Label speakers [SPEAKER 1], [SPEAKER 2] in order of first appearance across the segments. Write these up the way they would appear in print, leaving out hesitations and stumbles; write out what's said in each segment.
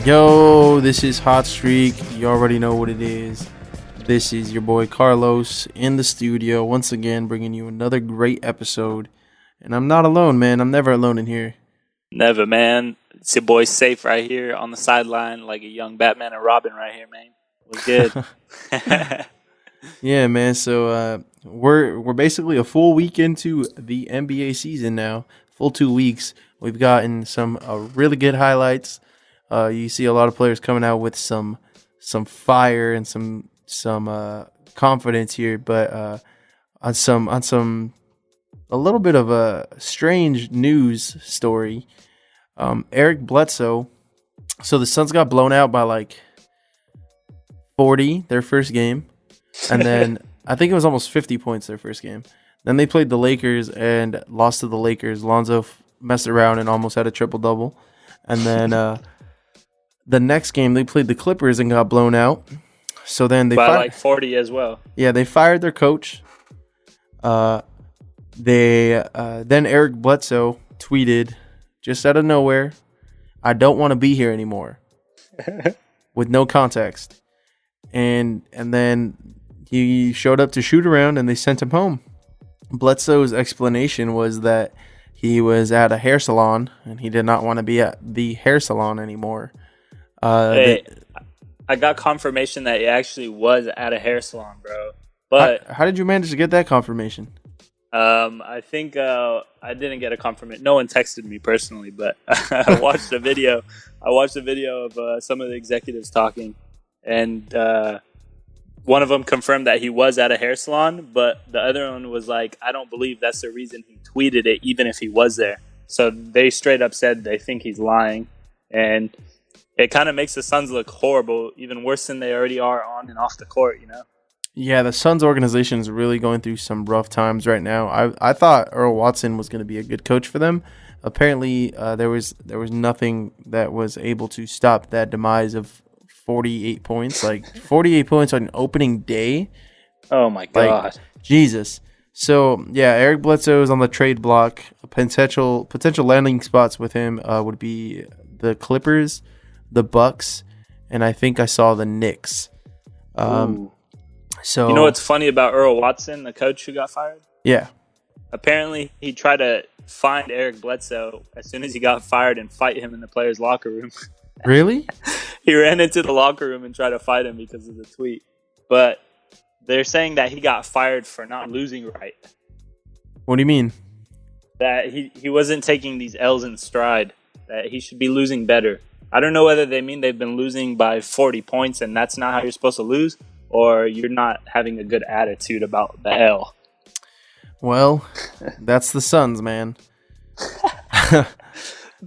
[SPEAKER 1] Yo, this is Hot Streak. You already know what it is. This is your boy Carlos in the studio once again, bringing you another great episode. And I'm not alone, man. I'm never alone in here.
[SPEAKER 2] Never, man. It's your boy Saif right here on the sideline, like a young Batman and Robin right here, man. What's good?
[SPEAKER 1] Yeah, man. So we're basically a full week into the NBA season now. Full 2 weeks. We've gotten some really good highlights. You see a lot of players coming out with some fire and some confidence here, but on some a little bit of a strange news story. Eric Bledsoe. So the Suns got blown out by like 40 their first game, and then I think it was almost 50 points their first game. Then they played the Lakers and lost to the Lakers. Lonzo messed around and almost had a triple-double. And then the next game they played the Clippers and got blown out. So then they
[SPEAKER 2] by like 40 as well.
[SPEAKER 1] Yeah, they fired their coach. Then Eric Bledsoe tweeted just out of nowhere, "I don't want to be here anymore," with no context. And then he showed up to shoot around and they sent him home. Bledsoe's explanation was that he was at a hair salon and he did not want to be at the hair salon anymore.
[SPEAKER 2] I got confirmation that he actually was at a hair salon, bro. But
[SPEAKER 1] how did you manage to get that confirmation?
[SPEAKER 2] I think I didn't get a confirmation. No one texted me personally, but I watched a video. I watched a video of some of the executives talking, and one of them confirmed that he was at a hair salon, but the other one was like, "I don't believe that's the reason he tweeted it, even if he was there." So they straight up said they think he's lying, and it kind of makes the Suns look horrible, even worse than they already are on and off the court, you know?
[SPEAKER 1] Yeah, the Suns organization is really going through some rough times right now. I thought Earl Watson was going to be a good coach for them. Apparently, there was nothing that was able to stop that demise of 48 points. Like 48 points on opening day.
[SPEAKER 2] Oh my god,
[SPEAKER 1] like, Jesus. So yeah, Eric Bledsoe is on the trade block. Potential landing spots with him would be the Clippers, the Bucks, and I think I saw the Knicks. So
[SPEAKER 2] you know what's funny about Earl Watson, the coach who got fired?
[SPEAKER 1] Yeah.
[SPEAKER 2] Apparently, he tried to find Eric Bledsoe as soon as he got fired and fight him in the players' locker room.
[SPEAKER 1] Really?
[SPEAKER 2] He ran into the locker room and tried to fight him because of the tweet. But they're saying that he got fired for not losing right.
[SPEAKER 1] What do you mean?
[SPEAKER 2] That he wasn't taking these L's in stride. That he should be losing better. I don't know whether they mean they've been losing by 40 points and that's not how you're supposed to lose, or you're not having a good attitude about the L.
[SPEAKER 1] Well, that's the Suns, man.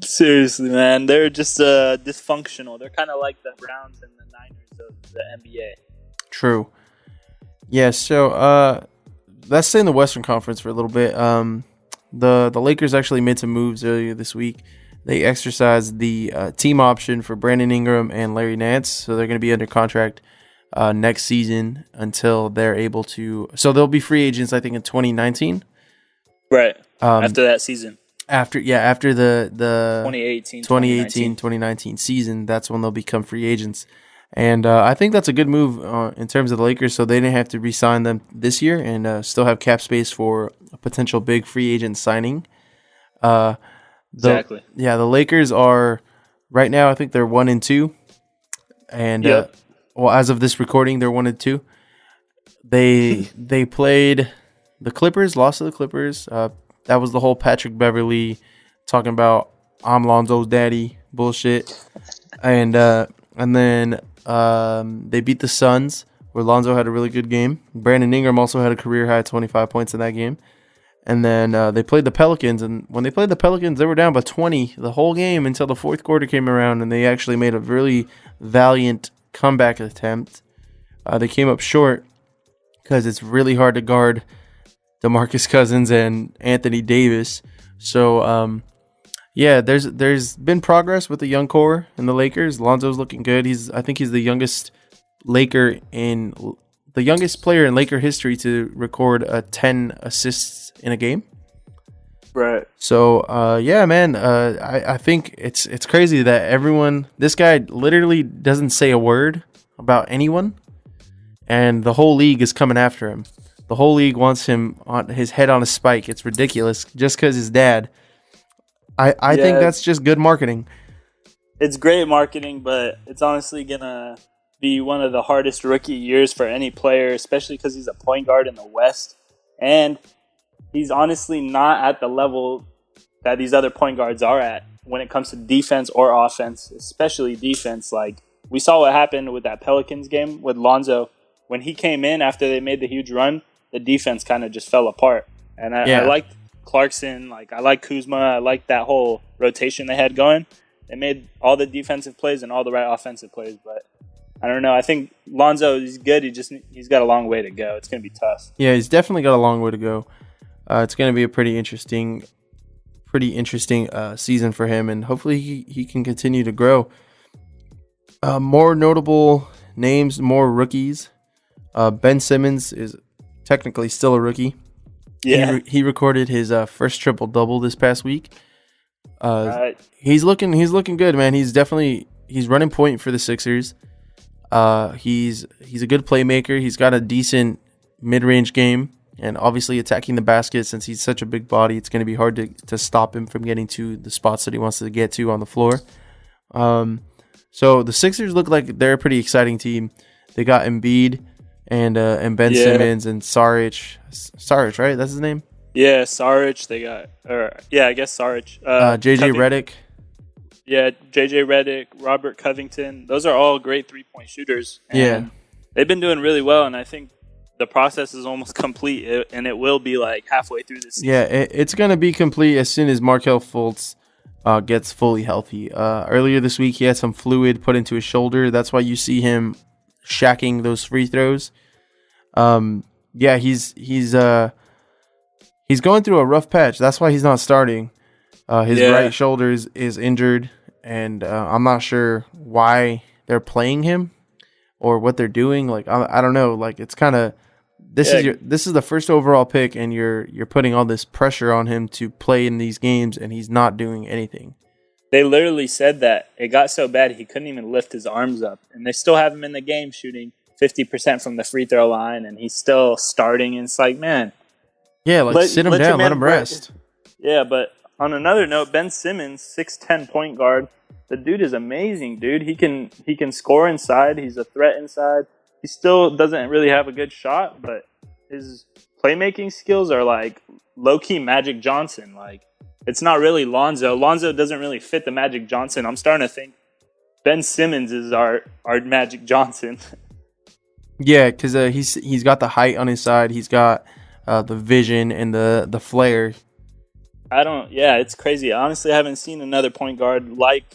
[SPEAKER 2] Seriously, man. They're just dysfunctional. They're kind of like the Browns and the Niners of the NBA.
[SPEAKER 1] True. Yeah, so let's stay in the Western Conference for a little bit. The Lakers actually made some moves earlier this week. They exercised the team option for Brandon Ingram and Larry Nance, so they're going to be under contract next season until they're able to. So they'll be free agents, I think, in 2019.
[SPEAKER 2] Right. After that season.
[SPEAKER 1] After the
[SPEAKER 2] 2018-2019
[SPEAKER 1] season, that's when they'll become free agents. And I think that's a good move in terms of the Lakers, so they didn't have to re-sign them this year and still have cap space for a potential big free agent signing.
[SPEAKER 2] Exactly.
[SPEAKER 1] Yeah, the Lakers are right now. I think they're 1-2, and
[SPEAKER 2] yep.
[SPEAKER 1] Well, as of this recording, they're 1-2. They played the Clippers, lost to the Clippers. That was the whole Patrick Beverley talking about I'm Lonzo's daddy bullshit, and then they beat the Suns, where Lonzo had a really good game. Brandon Ingram also had a career high 25 points in that game. And then they played the Pelicans, and when they played the Pelicans, they were down by 20 the whole game until the fourth quarter came around, and they actually made a really valiant comeback attempt. They came up short because it's really hard to guard DeMarcus Cousins and Anthony Davis. So, yeah, there's been progress with the young core in the Lakers. Lonzo's looking good. I think he's the youngest player in Laker history to record 10 assists in a game.
[SPEAKER 2] Right.
[SPEAKER 1] So, yeah, man, I think it's crazy that this guy literally doesn't say a word about anyone, and the whole league is coming after him. The whole league wants him on his head on a spike. It's ridiculous just because his dad. I think that's just good marketing.
[SPEAKER 2] It's great marketing, but it's honestly going to be one of the hardest rookie years for any player, especially because he's a point guard in the West. And he's honestly not at the level that these other point guards are at when it comes to defense or offense, especially defense. Like, we saw what happened with that Pelicans game with Lonzo. When he came in after they made the huge run, the defense kind of just fell apart. And I liked Clarkson. Like, I like Kuzma. I like that whole rotation they had going. They made all the defensive plays and all the right offensive plays. But I don't know. I think Lonzo is good. He's got a long way to go. It's going to be tough.
[SPEAKER 1] Yeah, he's definitely got a long way to go. It's going to be a pretty interesting season for him, and hopefully he can continue to grow. More notable names, more rookies. Ben Simmons is technically still a rookie.
[SPEAKER 2] Yeah,
[SPEAKER 1] he recorded his first triple-double this past week.
[SPEAKER 2] right.
[SPEAKER 1] He's looking good, man. He's running point for the Sixers. He's a good playmaker. He's got a decent mid-range game, and obviously attacking the basket. Since he's such a big body, it's going to be hard to stop him from getting to the spots that he wants to get to on the floor. So the Sixers look like they're a pretty exciting team. They got Embiid and Ben Simmons and Saric. Saric, right? That's his name?
[SPEAKER 2] Yeah, Saric. They got, I guess Saric.
[SPEAKER 1] JJ Redick.
[SPEAKER 2] Yeah, JJ Redick, Robert Covington. Those are all great three-point shooters. And they've been doing really well, and I think the process is almost complete, and it will be like halfway through this season.
[SPEAKER 1] Yeah, it's going to be complete as soon as Markelle Fultz gets fully healthy. Earlier this week, he had some fluid put into his shoulder. That's why you see him shacking those free throws. He's going through a rough patch. That's why he's not starting. His right shoulder is injured, and I'm not sure why they're playing him or what they're doing. Like, I don't know. Like, it's kind of this is the first overall pick, and you're putting all this pressure on him to play in these games, and he's not doing anything.
[SPEAKER 2] They literally said that it got so bad he couldn't even lift his arms up, and they still have him in the game shooting 50% from the free throw line, and he's still starting. And it's like, man,
[SPEAKER 1] sit him down, let him rest.
[SPEAKER 2] Yeah, but on another note, Ben Simmons, 6'10" point guard. The dude is amazing, dude. He can score inside. He's a threat inside. He still doesn't really have a good shot, but his playmaking skills are like low-key Magic Johnson. Like, it's not really Lonzo. Lonzo doesn't really fit the Magic Johnson. I'm starting to think Ben Simmons is our Magic Johnson.
[SPEAKER 1] Yeah, because he's got the height on his side. He's got the vision and the flair.
[SPEAKER 2] It's crazy. I honestly haven't seen another point guard like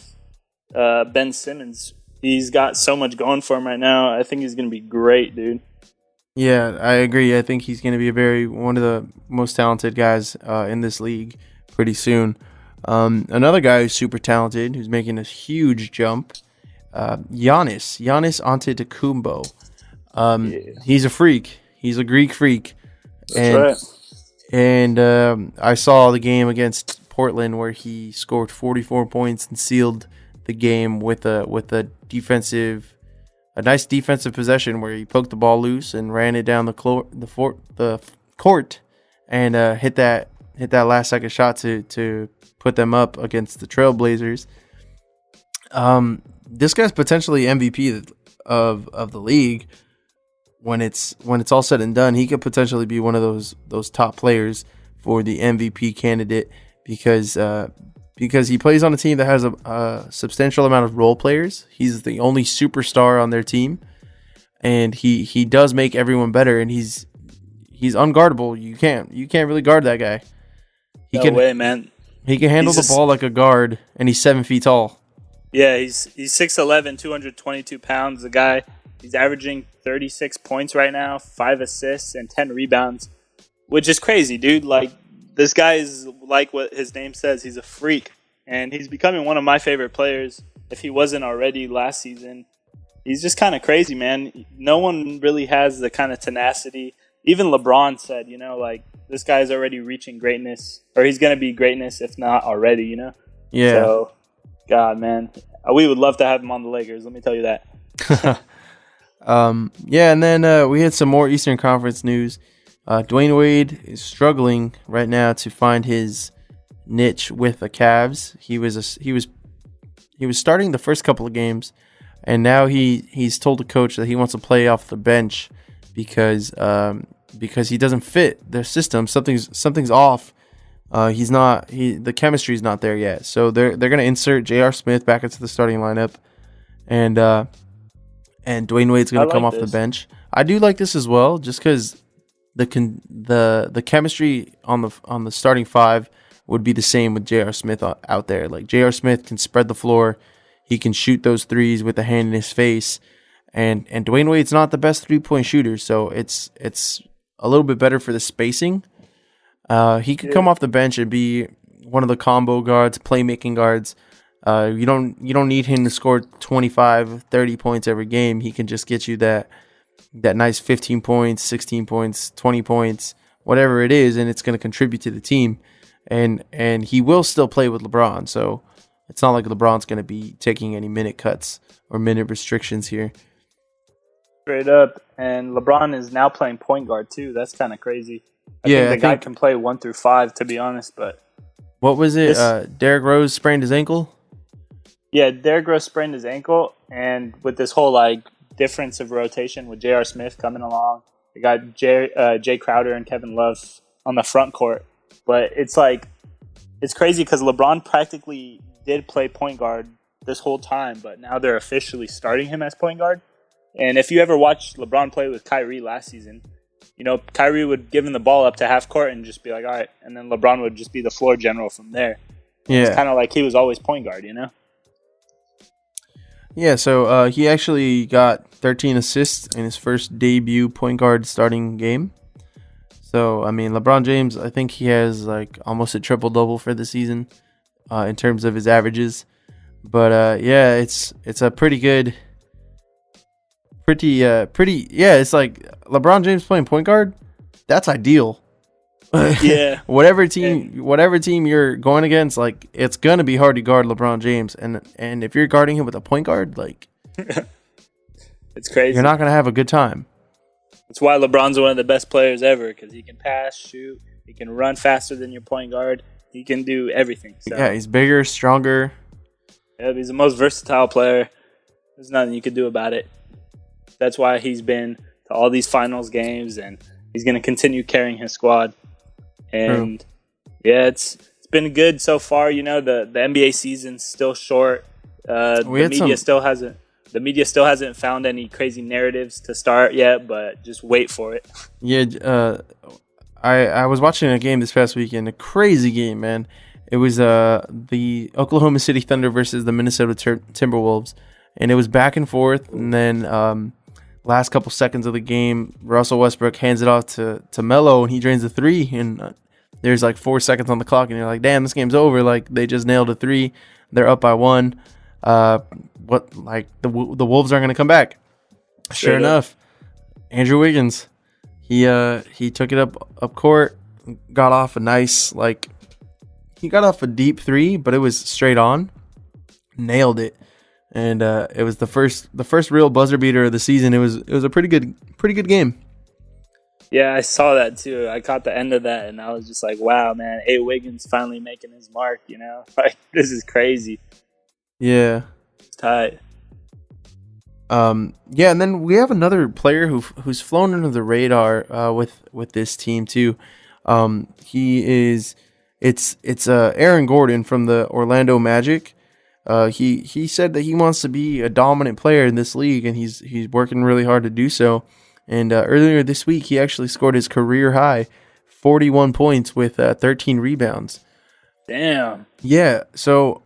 [SPEAKER 2] Ben Simmons. He's got so much going for him right now. I think he's going to be great, dude.
[SPEAKER 1] Yeah, I agree. I think he's going to be one of the most talented guys in this league pretty soon. Another guy who's super talented, who's making a huge jump, Giannis Antetokounmpo. He's a freak. He's a Greek freak.
[SPEAKER 2] That's right.
[SPEAKER 1] And I saw the game against Portland where he scored 44 points and sealed the game with a nice defensive possession where he poked the ball loose and ran it down the court and hit that last second shot to put them up against the Trailblazers. This guy's potentially MVP of the league. When it's all said and done, he could potentially be one of those top players for the MVP candidate because he plays on a team that has a substantial amount of role players. He's the only superstar on their team, and he does make everyone better. And he's unguardable. You can't really guard that guy.
[SPEAKER 2] No way, man.
[SPEAKER 1] He can handle the ball like a guard, and he's 7 feet tall.
[SPEAKER 2] Yeah, he's 6'11", 222 pounds. The guy, he's averaging 36 points right now, 5 assists, and 10 rebounds, which is crazy, dude. Like, this guy is like what his name says. He's a freak, and he's becoming one of my favorite players if he wasn't already last season. He's just kind of crazy, man. No one really has the kind of tenacity. Even LeBron said, like, this guy's already reaching greatness, or he's gonna be greatness if not already.
[SPEAKER 1] Yeah.
[SPEAKER 2] So, God, man, we would love to have him on the Lakers. Let me tell you that.
[SPEAKER 1] Yeah, and then we had some more Eastern Conference news. Dwayne Wade is struggling right now to find his niche with the Cavs. He was starting the first couple of games, and now he's told the coach that he wants to play off the bench because he doesn't fit their system. Something's off. The chemistry's not there yet. So they're gonna insert J.R. Smith back into the starting lineup, and Dwayne Wade's gonna come off the bench. I do like this as well, just because the chemistry on the starting five would be the same with J.R. Smith out there. Like, J.R. Smith can spread the floor, he can shoot those threes with a hand in his face, and Dwayne Wade's not the best 3-point shooter, so it's a little bit better for the spacing. He could come off the bench and be one of the combo guards, playmaking guards. You don't need him to score 25, 30 points every game. He can just get you that nice 15 points, 16 points, 20 points, whatever it is, and it's going to contribute to the team. And he will still play with LeBron, so it's not like LeBron's going to be taking any minute cuts or minute restrictions here.
[SPEAKER 2] Straight up. And LeBron is now playing point guard too. That's kind of crazy. I think the guy can play 1 through 5, to be honest. But
[SPEAKER 1] what was it? Derrick Rose sprained his ankle?
[SPEAKER 2] Yeah, Derrick Rose sprained his ankle, and with this whole difference of rotation with J.R. Smith coming along, they got Jay Crowder and Kevin Love on the front court. But it's crazy because LeBron practically did play point guard this whole time, but now they're officially starting him as point guard. And if you ever watched LeBron play with Kyrie last season, Kyrie would give him the ball up to half court and just be like, all right. And then LeBron would just be the floor general from there. Yeah. It's kind of like he was always point guard,
[SPEAKER 1] Yeah, so he actually got 13 assists in his first debut point guard starting game. So, I mean, LeBron James, I think he has almost a triple-double for the season in terms of his averages. But, yeah, it's a pretty good... it's like LeBron James playing point guard. That's ideal.
[SPEAKER 2] Yeah.
[SPEAKER 1] whatever team you're going against, it's gonna be hard to guard LeBron James, and if you're guarding him with a point guard,
[SPEAKER 2] it's crazy.
[SPEAKER 1] You're not gonna have a good time.
[SPEAKER 2] That's why LeBron's one of the best players ever, because he can pass, shoot, he can run faster than your point guard, he can do everything. So.
[SPEAKER 1] Yeah, he's bigger, stronger.
[SPEAKER 2] Yeah, he's the most versatile player. There's nothing you can do about it. That's why he's been to all these finals games, and he's going to continue carrying his squad. And yeah, it's been good so far. The NBA season's still short. The media still hasn't found any crazy narratives to start yet, but just wait for it.
[SPEAKER 1] Yeah, I was watching a game this past weekend, a crazy game, man. It was the Oklahoma City Thunder versus the Minnesota Timberwolves, and it was back and forth, and then last couple seconds of the game, Russell Westbrook hands it off to Melo, and he drains a three, and there's 4 seconds on the clock, and you're like, damn, this game's over. They just nailed a three. They're up by 1. The Wolves aren't going to come back. Sure enough, Andrew Wiggins, he took it up court, got off a nice, he got off a deep three, but it was straight on, nailed it. And it was the first real buzzer beater of the season. It was a pretty good game.
[SPEAKER 2] Yeah, I saw that too. I caught the end of that, and I was just like, "Wow, man! A. Wiggins finally making his mark." This is crazy.
[SPEAKER 1] Yeah,
[SPEAKER 2] it's tight.
[SPEAKER 1] Yeah, and then we have another player who's flown under the radar with this team too. It's Aaron Gordon from the Orlando Magic. He said that he wants to be a dominant player in this league, and he's working really hard to do so. And earlier this week, he actually scored his career high, 41 points with 13 rebounds.
[SPEAKER 2] Damn.
[SPEAKER 1] Yeah. So,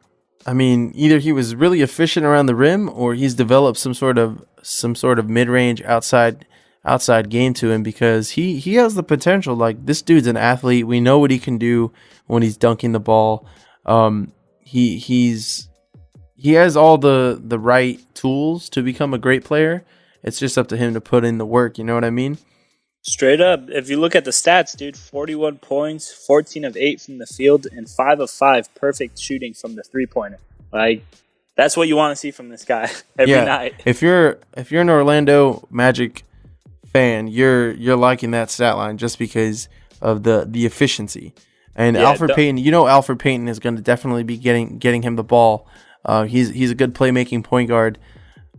[SPEAKER 1] I mean, either he was really efficient around the rim, or he's developed some sort of mid-range outside game to him, because he has the potential. This dude's an athlete. We know what he can do when he's dunking the ball. He has all the right tools to become a great player. It's just up to him to put in the work. You know what I mean?
[SPEAKER 2] Straight up, if you look at the stats, dude, 41 points, 14 of 8 from the field, and 5 of 5 perfect shooting from the three-pointer. Like, that's what you want to see from this guy every night.
[SPEAKER 1] If you're an Orlando Magic fan, you're liking that stat line just because of the efficiency. And Alfred Payton, Alfred Payton is going to definitely be getting him the ball. He's a good playmaking point guard,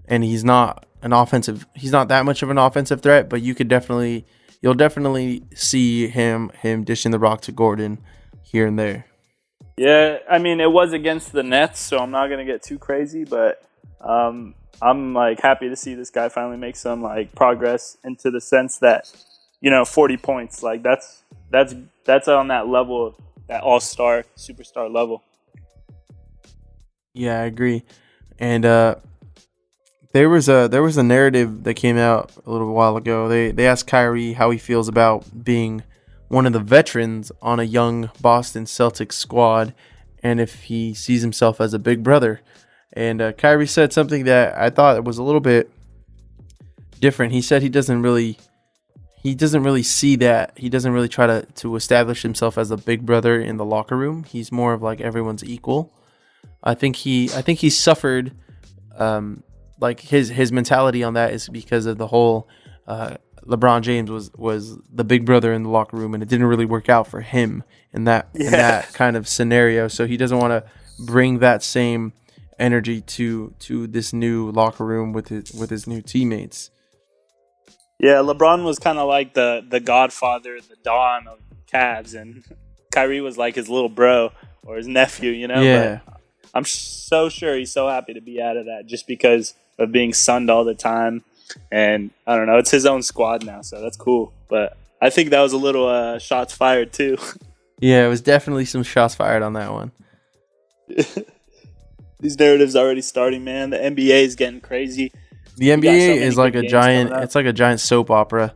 [SPEAKER 1] and he's not that much of an offensive threat, but you'll definitely see him dishing the rock to Gordon here and there.
[SPEAKER 2] Yeah, I mean, it was against the Nets, so I'm not going to get too crazy, but I'm like happy to see this guy finally make some like progress into the sense that, 40 points, like that's on that level, that all-star, superstar level.
[SPEAKER 1] Yeah, I agree. And there was a narrative that came out a little while ago. They asked Kyrie how he feels about being one of the veterans on a young Boston Celtics squad, and if he sees himself as a big brother. And Kyrie said something that I thought was a little bit different. He said he doesn't really see that. He doesn't really try to establish himself as a big brother in the locker room. He's more of like everyone's equal. I think he suffered. Like his mentality on that is because of the whole LeBron James was the big brother in the locker room, and it didn't really work out for him in that kind of scenario. So he doesn't want to bring that same energy to this new locker room with his new teammates.
[SPEAKER 2] Yeah, LeBron was kind of like the godfather, the Don of Cavs, and Kyrie was like his little bro or his nephew,
[SPEAKER 1] Yeah.
[SPEAKER 2] But I'm so sure he's so happy to be out of that just because of being sunned all the time. And I don't know, it's his own squad now, so that's cool. But I think that was a little shots fired too.
[SPEAKER 1] Yeah, it was definitely some shots fired on that one.
[SPEAKER 2] These narratives are already starting, man. The NBA is getting crazy.
[SPEAKER 1] The NBA is like a giant soap opera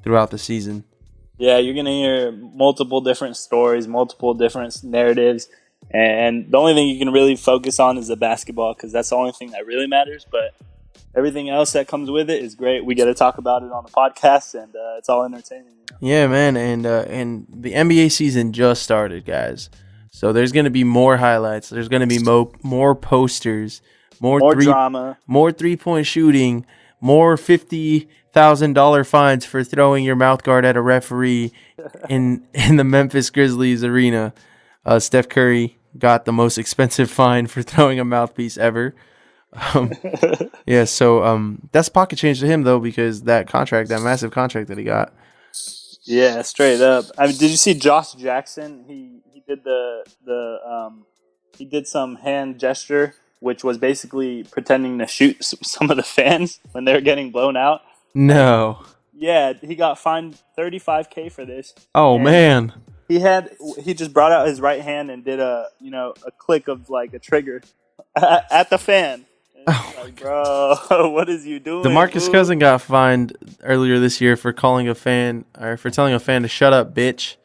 [SPEAKER 1] throughout the season.
[SPEAKER 2] Yeah, you're going to hear multiple different stories, multiple different narratives. And the only thing you can really focus on is the basketball because that's the only thing that really matters. But everything else that comes with it is great. We get to talk about it on the podcast, and it's all entertaining.
[SPEAKER 1] Yeah, man. And the NBA season just started, guys. So there's going to be more highlights. There's going to be more posters, more
[SPEAKER 2] drama,
[SPEAKER 1] more 3-point shooting, more $50,000 fines for throwing your mouth guard at a referee in the Memphis Grizzlies arena. Steph Curry got the most expensive fine for throwing a mouthpiece ever. Yeah, so that's pocket change to him though, because that massive contract that he got.
[SPEAKER 2] Yeah, straight up. I mean, did you see Josh Jackson? He did he did some hand gesture, which was basically pretending to shoot some of the fans when they were getting blown out.
[SPEAKER 1] No.
[SPEAKER 2] Yeah, he got fined $35,000 for this.
[SPEAKER 1] Oh man.
[SPEAKER 2] He just brought out his right hand and did a click of like a trigger at the fan. Like, bro, what is you doing?
[SPEAKER 1] DeMarcus Cousins got fined earlier this year for telling a fan to shut up, bitch.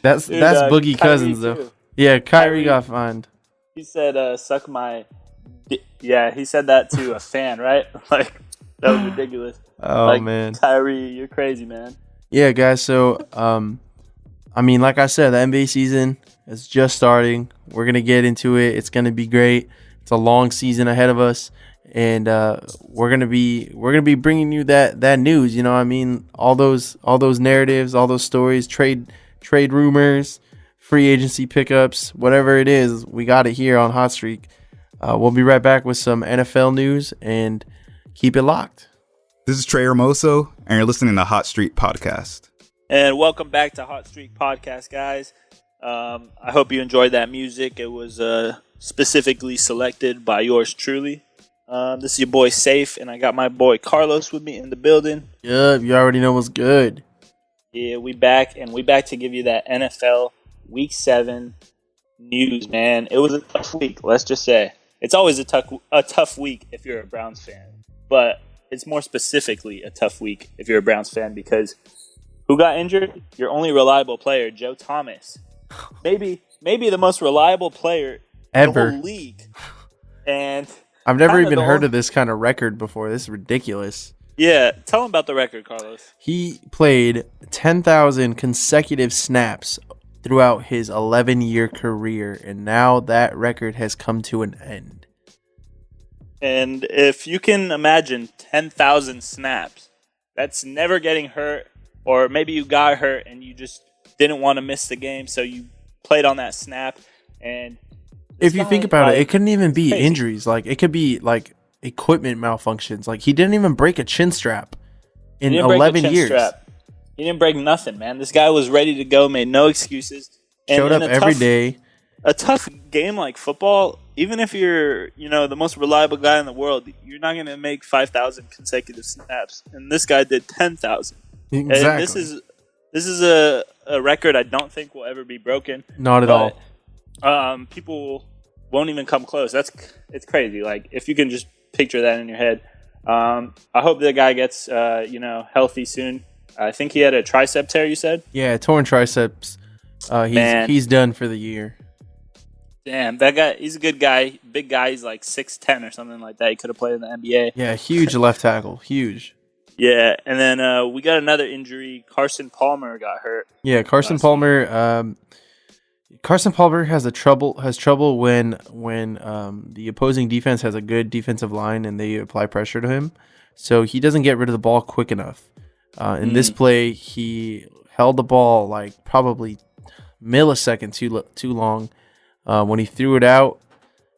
[SPEAKER 1] That's Boogie Cousins though. Too. Yeah, Kyrie got fined.
[SPEAKER 2] He said, "Suck my." Yeah, he said that to a fan, right? Like that was ridiculous.
[SPEAKER 1] Oh man,
[SPEAKER 2] Kyrie, you're crazy, man.
[SPEAKER 1] Yeah, guys. So, I mean, like I said, the NBA season is just starting. We're gonna get into it. It's gonna be great. It's a long season ahead of us, and we're gonna be bringing you that news. You know, I mean, all those narratives, all those stories, trade rumors, free agency pickups, whatever it is, we got it here on Hot Streak. We'll be right back with some NFL news, and keep it locked.
[SPEAKER 3] This is Trey Hermoso, and you're listening to Hot Streak Podcast.
[SPEAKER 2] And welcome back to Hot Streak Podcast, guys. I hope you enjoyed that music. It was specifically selected by yours truly. This is your boy Saif, and I got my boy Carlos with me in the building.
[SPEAKER 1] Yep, you already know what's good.
[SPEAKER 2] Yeah, we back to give you that NFL Week 7 news, man. It was a tough week, let's just say. It's always a tough week if you're a Browns fan, but it's more specifically a tough week if you're a Browns fan because who got injured? Your only reliable player, Joe Thomas. Maybe the most reliable player
[SPEAKER 1] ever
[SPEAKER 2] in the whole league. And
[SPEAKER 1] I've never even heard of this kind of record before. This is ridiculous.
[SPEAKER 2] Yeah, tell him about the record, Carlos.
[SPEAKER 1] He played 10,000 consecutive snaps throughout his 11-year career, and now that record has come to an end.
[SPEAKER 2] And if you can imagine 10,000 snaps, that's never getting hurt, or maybe you got hurt and you just didn't want to miss the game, so you played on that snap. And
[SPEAKER 1] if you think about it, it couldn't even be injuries. Like, it could be like equipment malfunctions. Like, he didn't even break a chin strap in 11 years.
[SPEAKER 2] He didn't break nothing, man. This guy was ready to go, made no excuses. And
[SPEAKER 1] showed up every day.
[SPEAKER 2] A tough game like football, even if you're, the most reliable guy in the world, you're not going to make 5,000 consecutive snaps. And this guy did 10,000.
[SPEAKER 1] Exactly.
[SPEAKER 2] And this is a record I don't think will ever be broken.
[SPEAKER 1] Not at all.
[SPEAKER 2] People won't even come close. It's crazy. Like, if you can just picture that in your head. I hope the guy gets healthy soon. I think he had a tricep tear, you said?
[SPEAKER 1] Yeah, torn triceps. He's done for the year.
[SPEAKER 2] Damn, that guy, he's a good guy. Big guy, he's like 6'10" or something like that. He could have played in the NBA.
[SPEAKER 1] Yeah, huge left tackle. Huge.
[SPEAKER 2] Yeah, and then we got another injury. Carson Palmer got hurt.
[SPEAKER 1] Yeah, Carson Palmer. Carson Palmer has trouble when the opposing defense has a good defensive line and they apply pressure to him. So he doesn't get rid of the ball quick enough. In this play, he held the ball like probably millisecond too long. When he threw it out,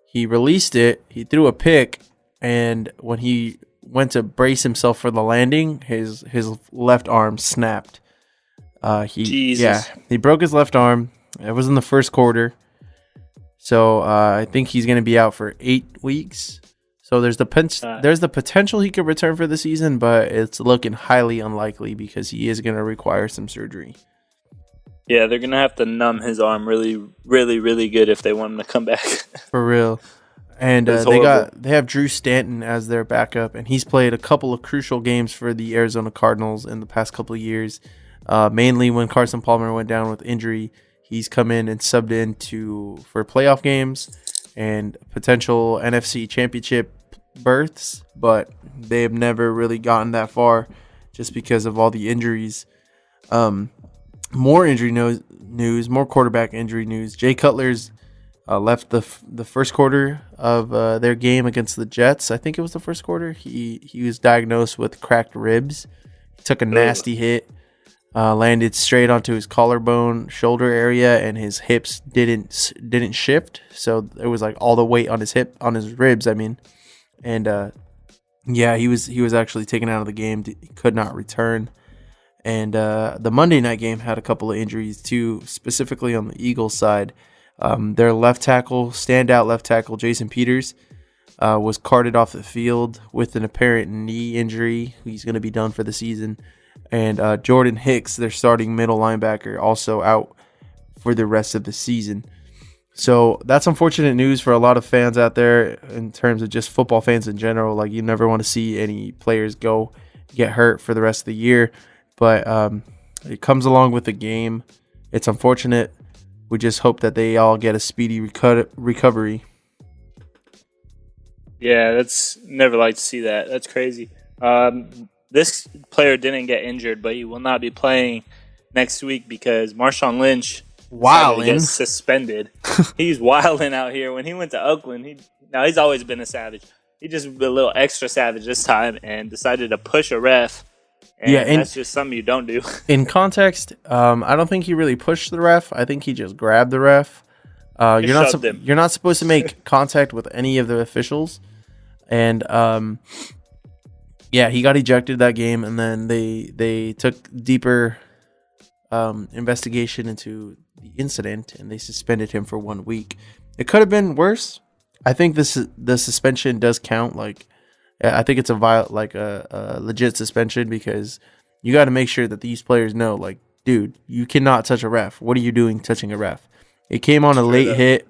[SPEAKER 1] he released it. He threw a pick, and when he went to brace himself for the landing, his left arm snapped. He broke his left arm. It was in the first quarter. So I think he's going to be out for 8 weeks. So there's the potential he could return for the season, but it's looking highly unlikely because he is going to require some surgery.
[SPEAKER 2] Yeah, they're going to have to numb his arm really, really, really good if they want him to come back.
[SPEAKER 1] For real. And they have Drew Stanton as their backup, and he's played a couple of crucial games for the Arizona Cardinals in the past couple of years. Mainly when Carson Palmer went down with injury, he's come in and subbed in for playoff games and potential NFC championship berths, but they have never really gotten that far just because of all the injuries. More injury news, more quarterback injury news. Jay Cutler's left the first quarter of their game against the Jets. I think it was the first quarter. He was diagnosed with cracked ribs. He took a nasty hit, landed straight onto his collarbone, shoulder area, and his hips didn't shift. So it was like all the weight on his ribs. I mean, and he was actually taken out of the game. He could not return. And the Monday night game had a couple of injuries too, specifically on the Eagles side. Their standout left tackle, Jason Peters, was carted off the field with an apparent knee injury. He's going to be done for the season. And Jordan Hicks, their starting middle linebacker, also out for the rest of the season. So that's unfortunate news for a lot of fans out there in terms of just football fans in general. Like, you never want to see any players get hurt for the rest of the year. But it comes along with the game. It's unfortunate. We just hope that they all get a speedy recovery.
[SPEAKER 2] Yeah, that's never like to see that. That's crazy. This player didn't get injured, but he will not be playing next week because Marshawn Lynch gets suspended. He's wilding out here. When he went to Oakland, he's always been a savage. He just a little extra savage this time and decided to push a ref. And that's just something you don't do. In
[SPEAKER 1] context, I don't think he really pushed the ref. I think he just grabbed the ref. You're not supposed to make contact with any of the officials. And he got ejected that game, and then they took deeper investigation into the incident, and they suspended him for 1 week. It could have been worse. I think the suspension does count. Like, I think it's a legit suspension because you got to make sure that these players know, like, dude, you cannot touch a ref. What are you doing touching a ref? It came on a late hit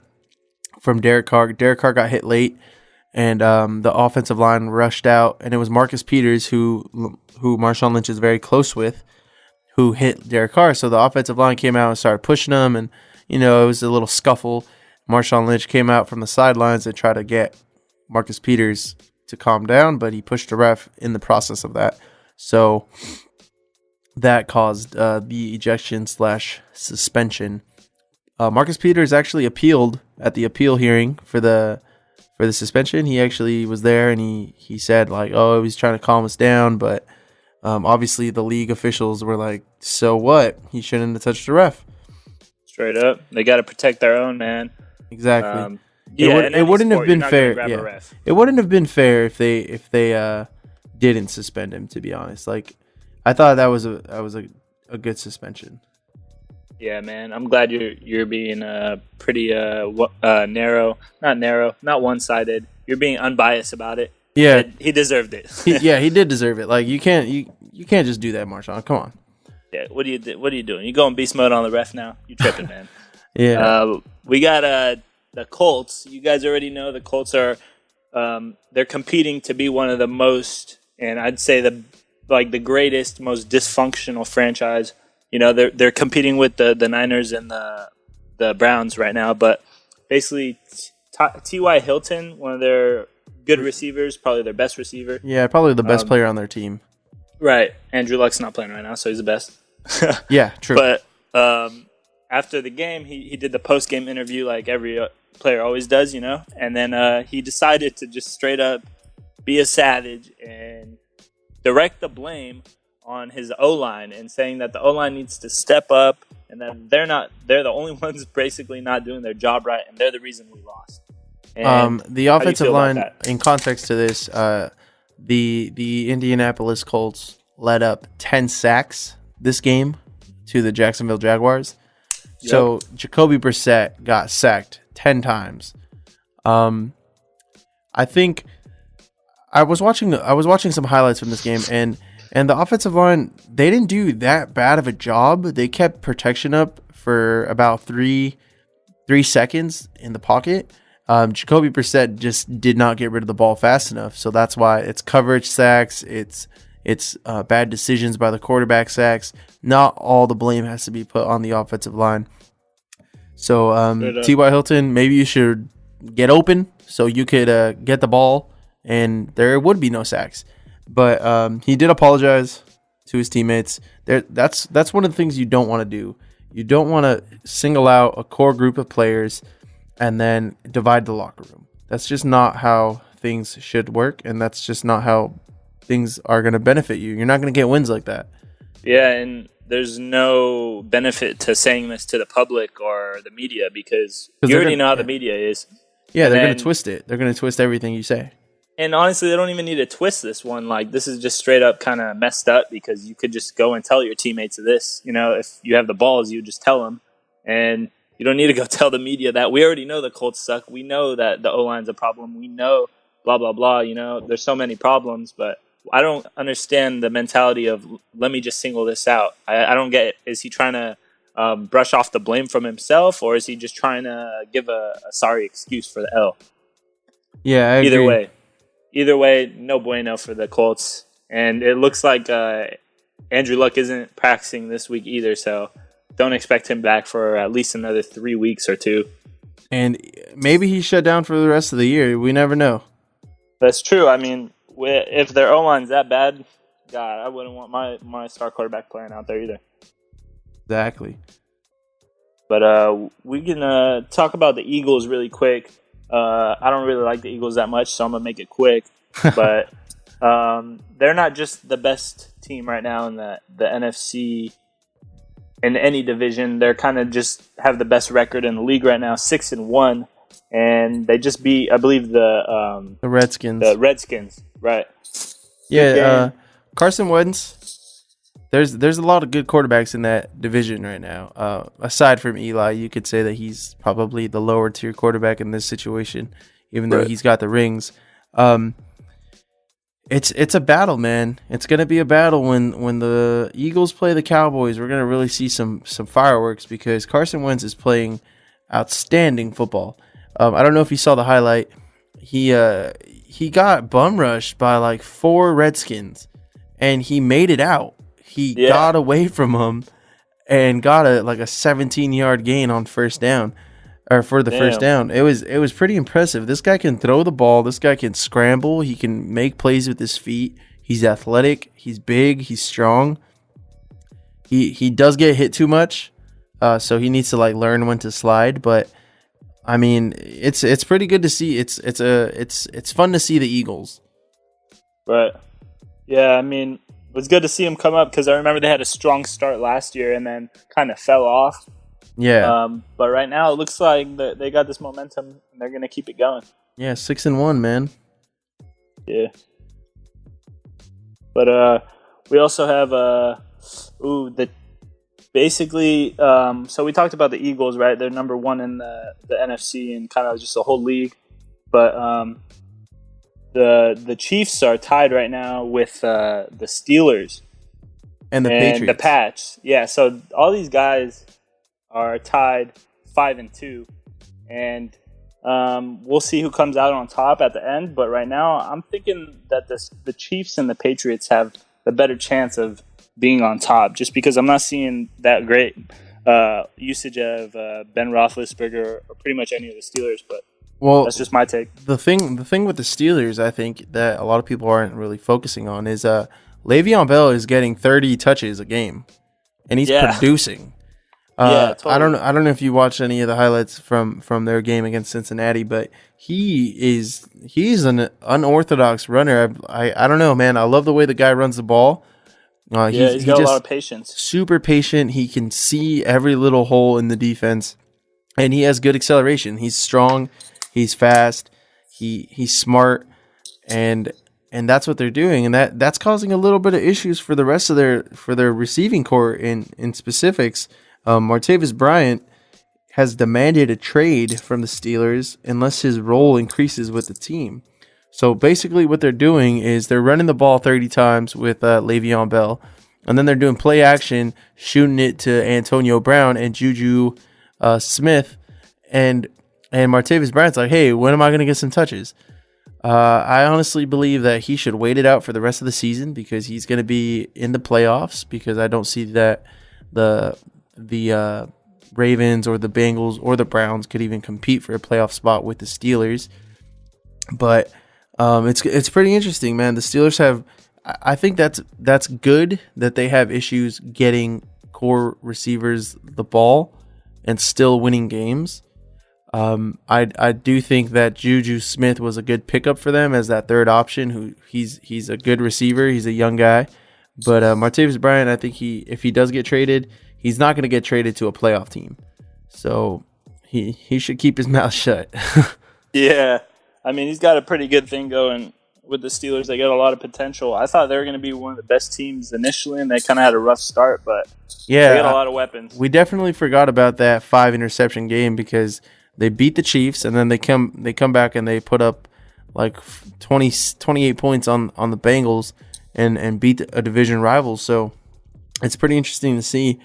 [SPEAKER 1] from Derek Carr. Derek Carr got hit late, and the offensive line rushed out, and it was Marcus Peters, who Marshawn Lynch is very close with, who hit Derek Carr. So the offensive line came out and started pushing him, and, it was a little scuffle. Marshawn Lynch came out from the sidelines and tried to get Marcus Peters to calm down, but he pushed the ref in the process of that. So that caused the ejection / suspension. Marcus Peters actually appealed at the appeal hearing for the suspension. He actually was there, and he said like, oh, he's trying to calm us down, but obviously the league officials were like, so what? He shouldn't have touched the ref.
[SPEAKER 2] Straight up, they got to protect their own, man.
[SPEAKER 1] Exactly.
[SPEAKER 2] It
[SPEAKER 1] wouldn't have been fair. Yeah. It wouldn't have been fair if they didn't suspend him. To be honest, like I thought that was a good suspension.
[SPEAKER 2] Yeah, man. I'm glad you're being pretty narrow, not one-sided. You're being unbiased about it.
[SPEAKER 1] Yeah,
[SPEAKER 2] he deserved it.
[SPEAKER 1] He did deserve it. Like you can't just do that, Marshawn. Come on.
[SPEAKER 2] Yeah, what are you doing? You going beast mode on the ref now? You tripping, man.
[SPEAKER 1] Yeah.
[SPEAKER 2] We got the Colts. You guys already know the Colts are they're competing to be one of the most, and I'd say the greatest, most dysfunctional franchise. You know, they're competing with the Niners and the Browns right now, but basically T.Y. Hilton, one of their good receivers, probably their best receiver.
[SPEAKER 1] Yeah, probably the best player on their team.
[SPEAKER 2] Right. Andrew Luck's not playing right now, so he's the best.
[SPEAKER 1] Yeah, true.
[SPEAKER 2] But after the game, he did the post-game interview like every player always does, you know, and then he decided to just straight up be a savage and direct the blame on his O-line and saying that the O-line needs to step up and that they're the only ones basically not doing their job right, and they're the reason we lost. And
[SPEAKER 1] the offensive line, in context to this, the Indianapolis Colts led up 10 sacks this game to the Jacksonville Jaguars. Yep. So Jacoby Brissett got sacked 10 times. I think I was watching some highlights from this game, and the offensive line, they didn't do that bad of a job. They kept protection up for about three seconds in the pocket. Jacoby Brissett just did not get rid of the ball fast enough, so that's why it's coverage sacks, it's bad decisions by the quarterback sacks. Not all the blame has to be put on the offensive line. So T.Y. Hilton, maybe you should get open so you could get the ball, and there would be no sacks. But he did apologize to his teammates. That's one of the things you don't want to do. You don't want to single out a core group of players and then divide the locker room. That's just not how things should work, and that's just not how things are going to benefit you. You're not going to get wins like that.
[SPEAKER 2] Yeah, and there's no benefit to saying this to the public or the media because you already know how the media is.
[SPEAKER 1] Yeah, they're going to twist it. They're going to twist everything you say.
[SPEAKER 2] And honestly, they don't even need to twist this one. Like, this is just straight up kind of messed up because you could just go and tell your teammates this. You know, if you have the balls, you just tell them. And you don't need to go tell the media that. We already know the Colts suck. We know that the O-line's a problem. We know blah, blah, blah. You know, there's so many problems. But I don't understand the mentality of let me just single this out. I don't get it. Is he trying to brush off the blame from himself, or is he just trying to give a sorry excuse for the L?
[SPEAKER 1] Yeah, I agree.
[SPEAKER 2] Either way, no bueno for the Colts. And it looks like Andrew Luck isn't practicing this week either, so don't expect him back for at least another 3 weeks or 2.
[SPEAKER 1] And maybe he's shut down for the rest of the year. We never know.
[SPEAKER 2] That's true. I mean, if their O-line's that bad, God, I wouldn't want my star quarterback playing out there either.
[SPEAKER 1] Exactly.
[SPEAKER 2] But we can talk about the Eagles really quick. I don't really like the Eagles that much, so I'm going to make it quick. But they're not just the best team right now in the NFC in any division. They're kind of just have the best record in the league right now, 6-1. And they just beat, I believe, the
[SPEAKER 1] Redskins.
[SPEAKER 2] The Redskins, right.
[SPEAKER 1] Yeah, Carson Wentz. There's a lot of good quarterbacks in that division right now. Aside from Eli, you could say that he's probably the lower tier quarterback in this situation, even though he's got the rings. It's a battle, man. It's gonna be a battle when the Eagles play the Cowboys. We're gonna really see some fireworks because Carson Wentz is playing outstanding football. I don't know if you saw the highlight. He got bum rushed by like 4 Redskins, and he made it out. He got away from him and got a 17-yard gain on first down. or for the first
[SPEAKER 2] Damn.
[SPEAKER 1] down. It was pretty impressive. This guy can throw the ball. This guy can scramble. He can make plays with his feet. He's athletic. He's big. He's strong. He does get hit too much, so he needs to like learn when to slide. But I mean, it's pretty good to see. It's fun to see the Eagles.
[SPEAKER 2] Right. Yeah, I mean, it was good to see him come up because I remember they had a strong start last year and then kind of fell off.
[SPEAKER 1] Yeah.
[SPEAKER 2] But right now it looks like they got this momentum and they're gonna keep it going.
[SPEAKER 1] Yeah, 6-1, man.
[SPEAKER 2] Yeah. But we also have so we talked about the Eagles, right? They're number one in the NFC and kind of just the whole league. But the Chiefs are tied right now with the Steelers
[SPEAKER 1] and the Patriots.
[SPEAKER 2] The Pats. Yeah, so all these guys are tied 5-2, and we'll see who comes out on top at the end. But right now, I'm thinking that the Chiefs and the Patriots have the better chance of being on top, just because I'm not seeing that great usage of Ben Roethlisberger or pretty much any of the Steelers. But that's just my take.
[SPEAKER 1] The thing with the Steelers, I think that a lot of people aren't really focusing on is Le'Veon Bell is getting 30 touches a game, and he's producing. Totally. I don't know if you watched any of the highlights from their game against Cincinnati, but he's an unorthodox runner. I don't know, man. I love the way the guy runs the ball.
[SPEAKER 2] He's got a lot of patience. Super
[SPEAKER 1] patient. He can see every little hole in the defense, and he has good acceleration. He's strong. He's fast. He's smart, and that's what they're doing, and that's causing a little bit of issues for the rest of their receiving core in specifics. Martavis Bryant has demanded a trade from the Steelers unless his role increases with the team. So basically what they're doing is they're running the ball 30 times with Le'Veon Bell, and then they're doing play action, shooting it to Antonio Brown and Juju Smith, and Martavis Bryant's like, hey, when am I going to get some touches? I honestly believe that he should wait it out for the rest of the season because he's going to be in the playoffs, because I don't see that the Ravens or the Bengals or the Browns could even compete for a playoff spot with the Steelers. But it's pretty interesting, man. The Steelers have, I think that's good that they have issues getting core receivers the ball and still winning games. I do think that Juju Smith was a good pickup for them as that third option. Who he's a good receiver. He's a young guy, but Martavis Bryant, I think if he does get traded, he's not going to get traded to a playoff team. So he should keep his mouth shut.
[SPEAKER 2] Yeah. I mean, he's got a pretty good thing going with the Steelers. They got a lot of potential. I thought they were going to be one of the best teams initially, and they kind of had a rough start, but they got a lot of weapons.
[SPEAKER 1] We definitely forgot about that 5-interception game because they beat the Chiefs, and then they come back and they put up like 28 points on the Bengals and beat a division rival. So it's pretty interesting to see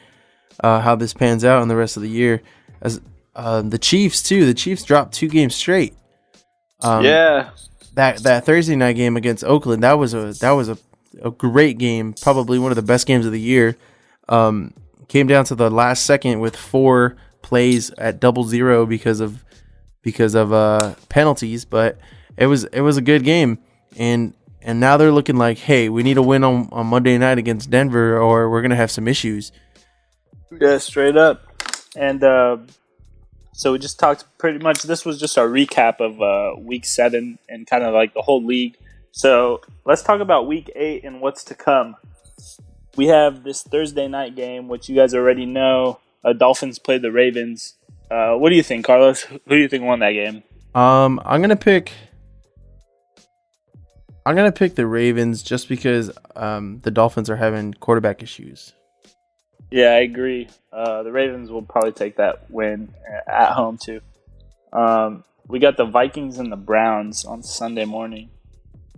[SPEAKER 1] how this pans out in the rest of the year. As the Chiefs too, the Chiefs dropped 2 games straight. That Thursday night game against Oakland, that was a great game, probably one of the best games of the year. Came down to the last second with 4 plays at 0-0 because of penalties, but it was a good game, and now they're looking like, hey, we need a win on Monday night against Denver, or we're gonna have some issues.
[SPEAKER 2] Yeah, straight up. And so we just talked pretty much. This was just our recap of Week 7 and kind of like the whole league. So let's talk about Week 8 and what's to come. We have this Thursday night game, which you guys already know. Dolphins played the Ravens. What do you think, Carlos? Who do you think won that game?
[SPEAKER 1] I'm gonna pick the Ravens just because the Dolphins are having quarterback issues.
[SPEAKER 2] Yeah, I agree. The Ravens will probably take that win at home too. We got the Vikings and the Browns on Sunday morning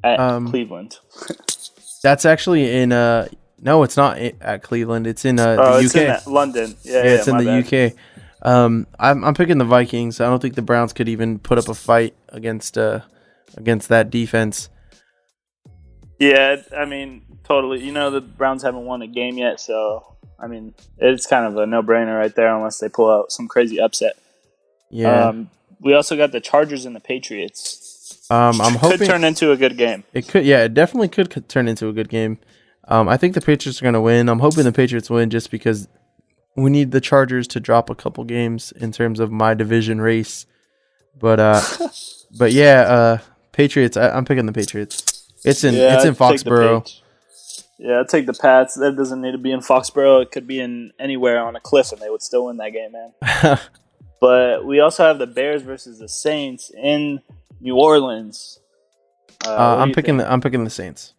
[SPEAKER 2] at Cleveland. That's
[SPEAKER 1] actually in no, it's not at Cleveland. It's in the
[SPEAKER 2] it's
[SPEAKER 1] UK.
[SPEAKER 2] In London. Yeah,
[SPEAKER 1] it's in the UK. I'm picking the Vikings. I don't think the Browns could even put up a fight against that defense.
[SPEAKER 2] Yeah, I mean, totally. You know, the Browns haven't won a game yet, so I mean, it's kind of a no-brainer right there unless they pull out some crazy upset.
[SPEAKER 1] Yeah.
[SPEAKER 2] We also got the Chargers and the Patriots.
[SPEAKER 1] I'm hoping
[SPEAKER 2] Could turn into a good game.
[SPEAKER 1] it could. Yeah, it definitely could turn into a good game. I think the Patriots are going to win. I'm hoping the Patriots win just because we need the Chargers to drop a couple games in terms of my division race. But yeah, Patriots. I'm picking the Patriots. It's in Foxborough.
[SPEAKER 2] Yeah, I'd take the Pats. That doesn't need to be in Foxborough. It could be in anywhere on a cliff, and they would still win that game, man. But we also have the Bears versus the Saints in New Orleans.
[SPEAKER 1] I'm picking the Saints.